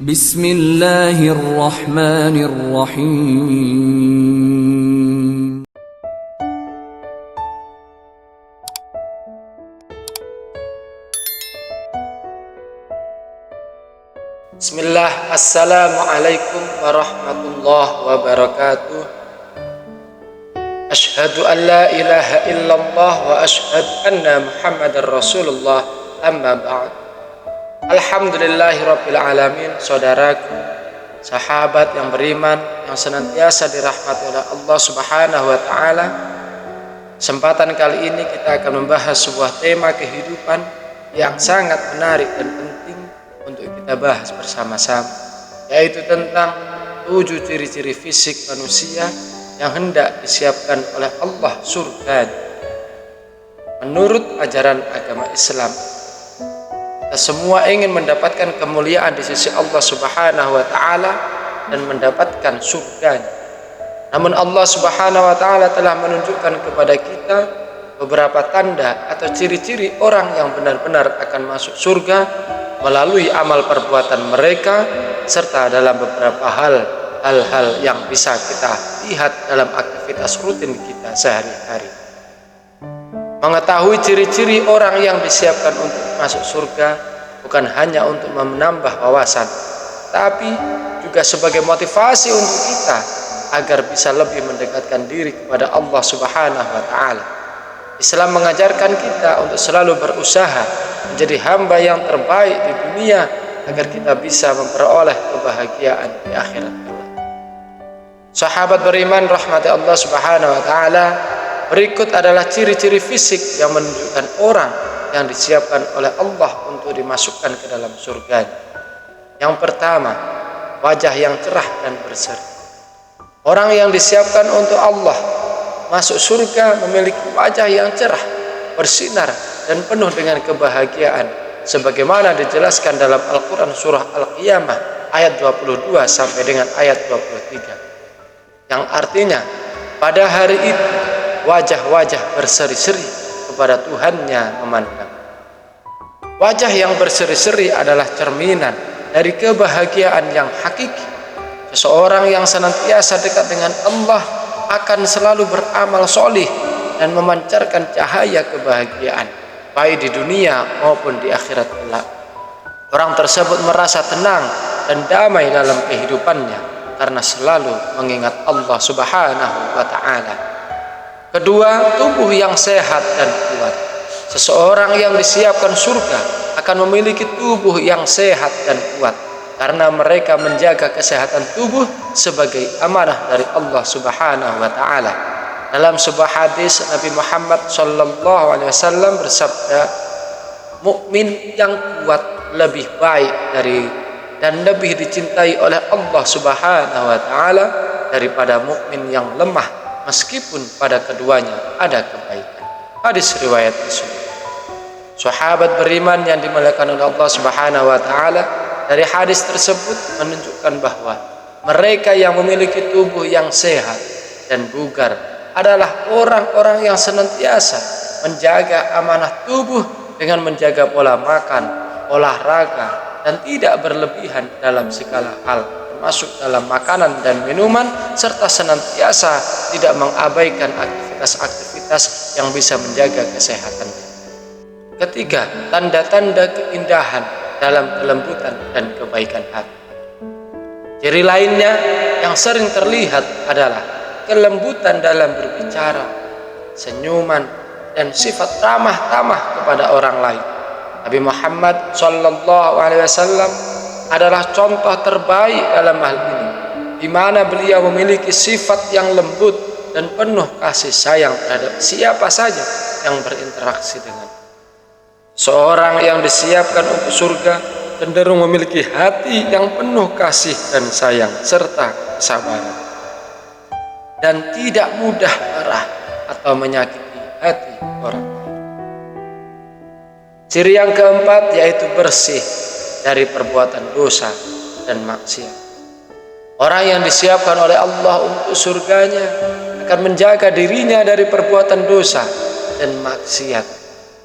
Bismillahirrahmanirrahim. Bismillah, Assalamualaikum warahmatullahi wabarakatuh. Ashhadu an la ilaha illallah wa ashhadu anna Muhammadar Rasulullah, amma ba'd. Alhamdulillahi rabbil alamin. Saudaraku, sahabat yang beriman yang senantiasa dirahmati oleh Allah Subhanahu wa taala, kesempatan kali ini kita akan membahas sebuah tema kehidupan yang sangat menarik dan penting untuk kita bahas bersama-sama, yaitu tentang 7 ciri-ciri fisik manusia yang hendak disiapkan oleh Allah surga. Menurut ajaran agama Islam, kita semua ingin mendapatkan kemuliaan di sisi Allah Subhanahu wa taala dan mendapatkan surga. Namun Allah Subhanahu wa taala telah menunjukkan kepada kita beberapa tanda atau ciri-ciri orang yang benar-benar akan masuk surga melalui amal perbuatan mereka, serta dalam beberapa hal-hal yang bisa kita lihat dalam aktivitas rutin kita sehari-hari. Mengetahui ciri-ciri orang yang disiapkan untuk masuk surga bukan hanya untuk menambah wawasan, tapi juga sebagai motivasi untuk kita agar bisa lebih mendekatkan diri kepada Allah Subhanahu wa taala. Islam mengajarkan kita untuk selalu berusaha menjadi hamba yang terbaik di dunia agar kita bisa memperoleh kebahagiaan di akhirat kelak. Sahabat beriman rahmati Allah Subhanahu wa taala, berikut adalah ciri-ciri fisik yang menunjukkan orang yang disiapkan oleh Allah untuk dimasukkan ke dalam surga. Yang pertama, wajah yang cerah dan berseri. Orang yang disiapkan untuk Allah masuk surga memiliki wajah yang cerah, bersinar dan penuh dengan kebahagiaan, sebagaimana dijelaskan dalam Al-Quran surah Al-Qiyamah ayat 22 sampai dengan ayat 23, yang artinya pada hari itu wajah-wajah berseri-seri kepada Tuhannya memandang. Wajah yang berseri-seri adalah cerminan dari kebahagiaan yang hakiki. Seseorang yang senantiasa dekat dengan Allah akan selalu beramal solih dan memancarkan cahaya kebahagiaan, baik di dunia maupun di akhirat kelak. Orang tersebut merasa tenang dan damai dalam kehidupannya karena selalu mengingat Allah Subhanahu wa taala. Kedua, tubuh yang sehat dan kuat. Seseorang yang disiapkan surga akan memiliki tubuh yang sehat dan kuat karena mereka menjaga kesehatan tubuh sebagai amanah dari Allah Subhanahu wa taala. Dalam sebuah hadis, Nabi Muhammad sallallahu alaihi wasallam bersabda, mukmin yang kuat lebih baik dan lebih dicintai oleh Allah Subhanahu wa taala daripada mukmin yang lemah, meskipun pada keduanya ada kebaikan. Hadis riwayat Muslim. Sahabat beriman yang dimuliakan oleh Allah Subhanahu wa taala, dari hadis tersebut menunjukkan bahwa mereka yang memiliki tubuh yang sehat dan bugar adalah orang-orang yang senantiasa menjaga amanah tubuh dengan menjaga pola makan, olahraga, dan tidak berlebihan dalam segala hal, termasuk dalam makanan dan minuman, serta senantiasa tidak mengabaikan aktivitas-aktivitas yang bisa menjaga kesehatannya. Ketiga, tanda-tanda keindahan dalam kelembutan dan kebaikan hati. Ciri lainnya yang sering terlihat adalah kelembutan dalam berbicara, senyuman, dan sifat ramah-tamah kepada orang lain. Nabi Muhammad sallallahu alaihi wasallam adalah contoh terbaik dalam hal ini, di mana beliau memiliki sifat yang lembut dan penuh kasih sayang terhadap siapa saja yang berinteraksi dengan. Seorang yang disiapkan untuk surga cenderung memiliki hati yang penuh kasih dan sayang serta kesabaran, dan tidak mudah marah atau menyakiti hati orang lain. Ciri yang keempat yaitu bersih dari perbuatan dosa dan maksiat. Orang yang disiapkan oleh Allah untuk surganya akan menjaga dirinya dari perbuatan dosa dan maksiat.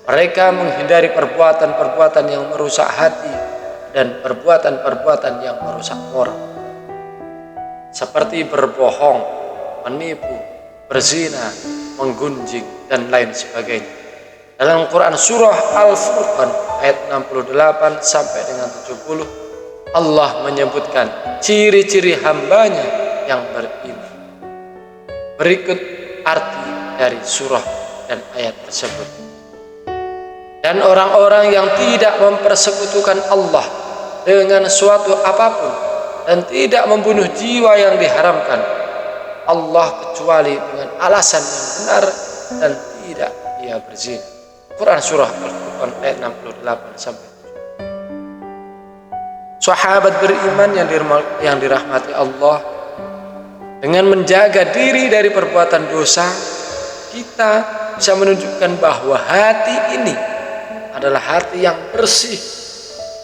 Mereka menghindari perbuatan-perbuatan yang merusak hati dan perbuatan-perbuatan yang merusak moral, seperti berbohong, menipu, berzina, menggunjing, dan lain sebagainya. Dalam Quran surah Al-Furqan ayat 68 sampai dengan 70, Allah menyebutkan ciri-ciri hambanya yang beriman. Berikut arti dari surah dan ayat tersebut. Dan orang-orang yang tidak mempersekutukan Allah dengan suatu apapun dan tidak membunuh jiwa yang diharamkan Allah kecuali dengan alasan yang benar dan tidak ia berzina. Quran surah Al-Furqan ayat 68 sampai 70. Sahabat beriman yang dirahmati Allah, dengan menjaga diri dari perbuatan dosa, kita bisa menunjukkan bahwa hati ini adalah hati yang bersih.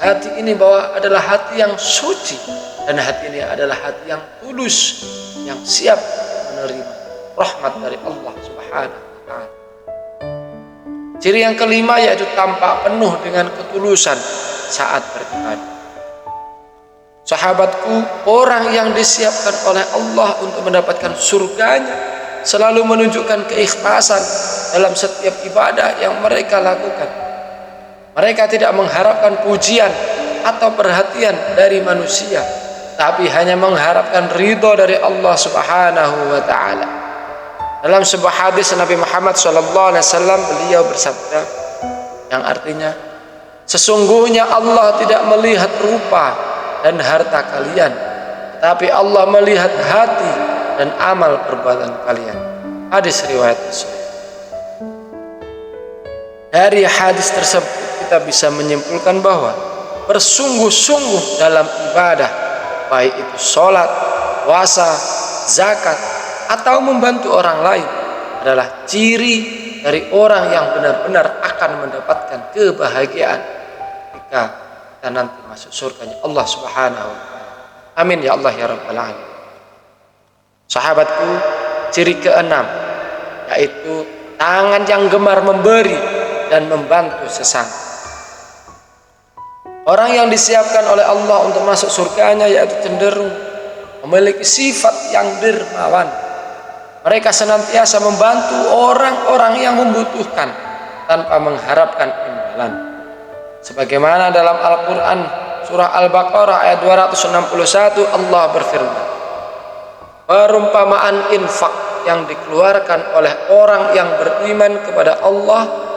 Hati ini adalah hati yang suci, dan hati ini adalah hati yang tulus, yang siap menerima rahmat dari Allah Subhanahu wa Ta'ala. Ciri yang kelima yaitu tampak penuh dengan ketulusan saat beribadah. Sahabatku, orang yang disiapkan oleh Allah untuk mendapatkan surganya selalu menunjukkan keikhlasan dalam setiap ibadah yang mereka lakukan. Mereka tidak mengharapkan pujian atau perhatian dari manusia, tapi hanya mengharapkan ridho dari Allah Subhanahu wa Ta'ala. Dalam sebuah hadis Nabi Muhammad SAW, beliau bersabda yang artinya, sesungguhnya Allah tidak melihat rupa dan harta kalian, tapi Allah melihat hati dan amal perbuatan kalian. Hadis riwayat Muslim. Dari hadis tersebut kita bisa menyimpulkan bahwa bersungguh-sungguh dalam ibadah, baik itu sholat, puasa, zakat, atau membantu orang lain, adalah ciri dari orang yang benar-benar akan mendapatkan kebahagiaan ketika kita nanti masuk surganya Allah Subhanahu wa Ta'ala. Amin ya Allah ya Rabbal Alamin. Sahabatku, ciri keenam yaitu tangan yang gemar memberi dan membantu sesama. Orang yang disiapkan oleh Allah untuk masuk surganya yaitu cenderung memiliki sifat yang dermawan. Mereka senantiasa membantu orang-orang yang membutuhkan tanpa mengharapkan imbalan. Sebagaimana dalam Al-Quran surah Al-Baqarah ayat 261, Allah berfirman, perumpamaan infak yang dikeluarkan oleh orang yang beriman kepada Allah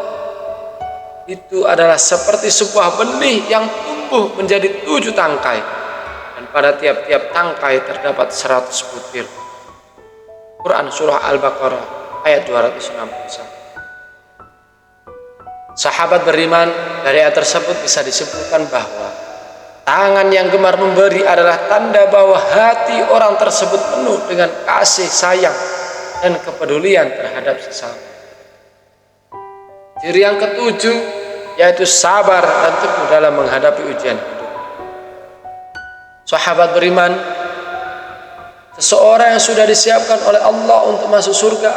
itu adalah seperti sebuah benih yang tumbuh menjadi 7 tangkai, dan pada tiap-tiap tangkai terdapat 100 butir. Quran surah Al-Baqarah ayat 261. Sahabat beriman, dari ayat tersebut bisa disimpulkan bahwa tangan yang gemar memberi adalah tanda bahwa hati orang tersebut penuh dengan kasih sayang dan kepedulian terhadap sesama. Ciri yang ketujuh yaitu sabar dan teguh dalam menghadapi ujian hidup. Sahabat beriman, seseorang yang sudah disiapkan oleh Allah untuk masuk surga,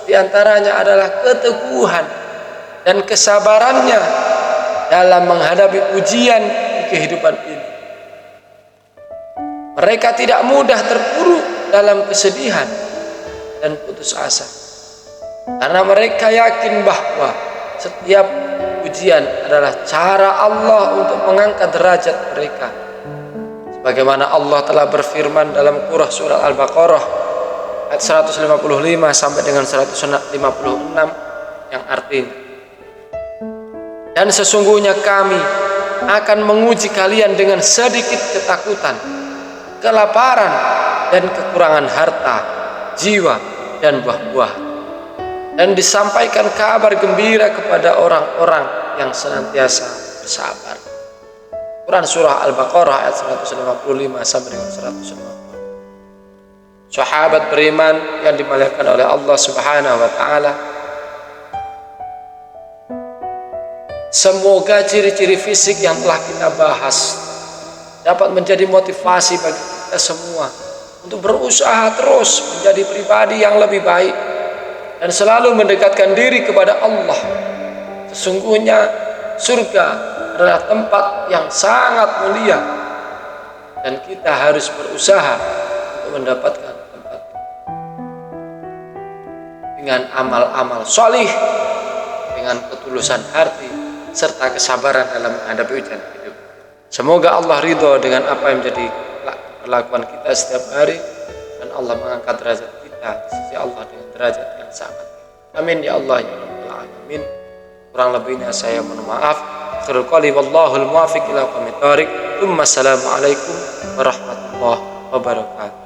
diantaranya adalah keteguhan dan kesabarannya dalam menghadapi ujian di kehidupan ini. Mereka tidak mudah terpuruk dalam kesedihan dan putus asa, karena mereka yakin bahwa setiap ujian adalah cara Allah untuk mengangkat derajat mereka. Sebagaimana Allah telah berfirman dalam surah Al-Baqarah ayat 155 sampai dengan 156 yang artinya, dan sesungguhnya kami akan menguji kalian dengan sedikit ketakutan, kelaparan, dan kekurangan harta, jiwa, dan buah-buahan, dan disampaikan kabar gembira kepada orang-orang yang senantiasa bersabar. Quran surah Al-Baqarah ayat 155 sampai dengan 150. Sahabat beriman yang dimuliakan oleh Allah Subhanahu wa Ta'ala, semoga ciri-ciri fisik yang telah kita bahas dapat menjadi motivasi bagi kita semua untuk berusaha terus menjadi pribadi yang lebih baik dan selalu mendekatkan diri kepada Allah. Sesungguhnya surga adalah tempat yang sangat mulia dan kita harus berusaha untuk mendapatkan tempat dengan amal-amal sholih, dengan ketulusan hati serta kesabaran dalam menghadapi ujian hidup. Semoga Allah ridho dengan apa yang menjadi perlakuan kita setiap hari, dan Allah mengangkat derajat kita di sisi Allah dengan derajat yang sangat. Amin ya Allah ya Rabbal alamin. Kurang lebihnya saya mohon maaf. Akhirul qali wallahul muwaffiq ila aqwamit thoriq. Assalamualaikum warahmatullahi wabarakatuh.